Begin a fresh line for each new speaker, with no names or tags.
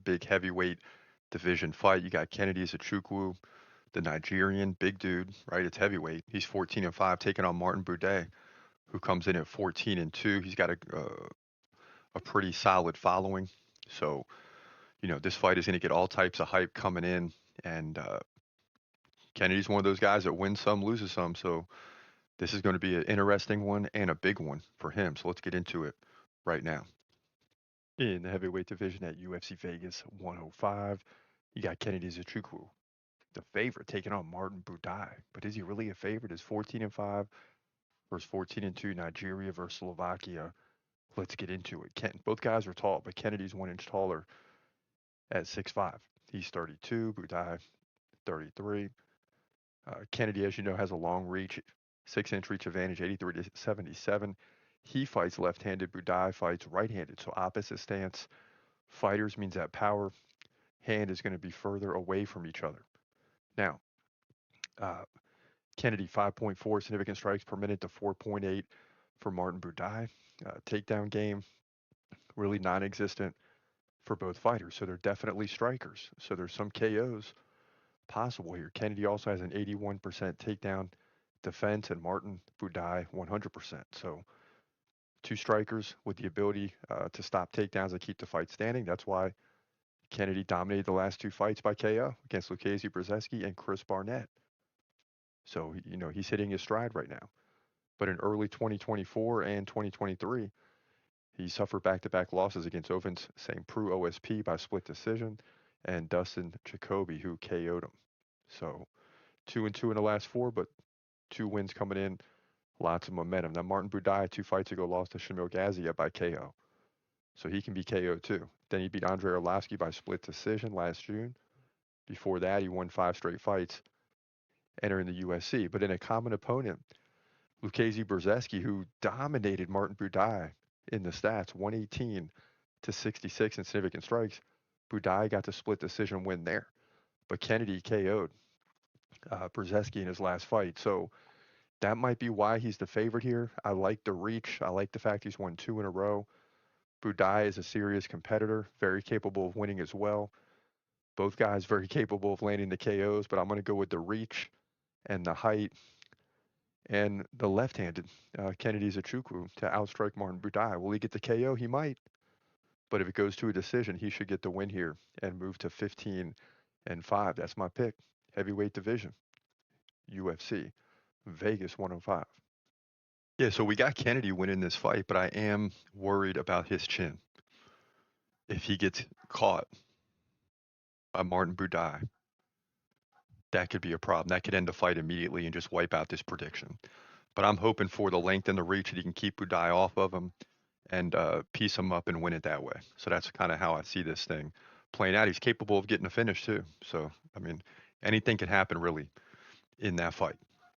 big heavyweight division fight. You got Kennedy Nzechukwu, the Nigerian, big dude, right? It's heavyweight. He's 14-5, taking on Martin Buday, who comes in at 14-2. He's got a pretty solid following. So, this fight is going to get all types of hype coming in. And Kennedy's one of those guys that wins some, loses some. So this is going to be an interesting one and a big one for him. So let's get into it right now. In the heavyweight division at UFC Vegas 105, you got Kennedy Nzechukwu, the favorite, taking on Martin Buday. But is he really a favorite? Is 14-5 versus 14-2, Nigeria versus Slovakia. Let's get into it. Both guys are tall, but Kennedy's 1 inch taller at 6'5". He's 32, Buday 33. Kennedy, as you know, has a long reach, 6 inch reach advantage, 83-77. He fights left-handed. Buday fights right-handed. So opposite stance fighters means that power hand is going to be further away from each other. Now, uh, Kennedy 5.4 significant strikes per minute to 4.8 for Martin Buday. Takedown game really non-existent for both fighters. So they're definitely strikers. So there's some KOs possible here. Kennedy also has an 81% takedown defense, and Martin Buday 100%. So two strikers with the ability to stop takedowns and keep the fight standing. That's why Kennedy dominated the last two fights by KO against Lucchesi Brzezinski and Chris Barnett. So, he's hitting his stride right now. But in early 2024 and 2023, he suffered back-to-back losses against Ovens St. Preux OSP by split decision and Dustin Jacoby, who KO'd him. So 2-2 in the last four, but two wins coming in, lots of momentum. Now Martin Buday 2 fights ago lost to Shamil Gazia by KO. So he can be KO too. Then he beat Andrei Arlovski by split decision last June. Before that, he won 5 straight fights, entering the USC. But in a common opponent, Lucchesi Brzezinski, who dominated Martin Buday in the stats, 118-66 in significant strikes. Buday got the split decision win there. But Kennedy KO'd Brzezinski in his last fight. So that might be why he's the favorite here. I like the reach. I like the fact he's won 2 in a row. Buday is a serious competitor, very capable of winning as well. Both guys very capable of landing the KOs, but I'm going to go with the reach and the height and the left-handed Kennedy Nzechukwu to outstrike Martin Buday. Will he get the KO? He might. But if it goes to a decision, he should get the win here and move to 15-5. That's my pick. Heavyweight division, UFC, Vegas 105. Yeah, so we got Kennedy winning this fight, but I am worried about his chin. If he gets caught by Martin Buday, that could be a problem. That could end the fight immediately and just wipe out this prediction. But I'm hoping for the length and the reach that he can keep Buday off of him and piece him up and win it that way. So that's kind of how I see this thing playing out. He's capable of getting a finish too. So, I mean, anything can happen really in that fight.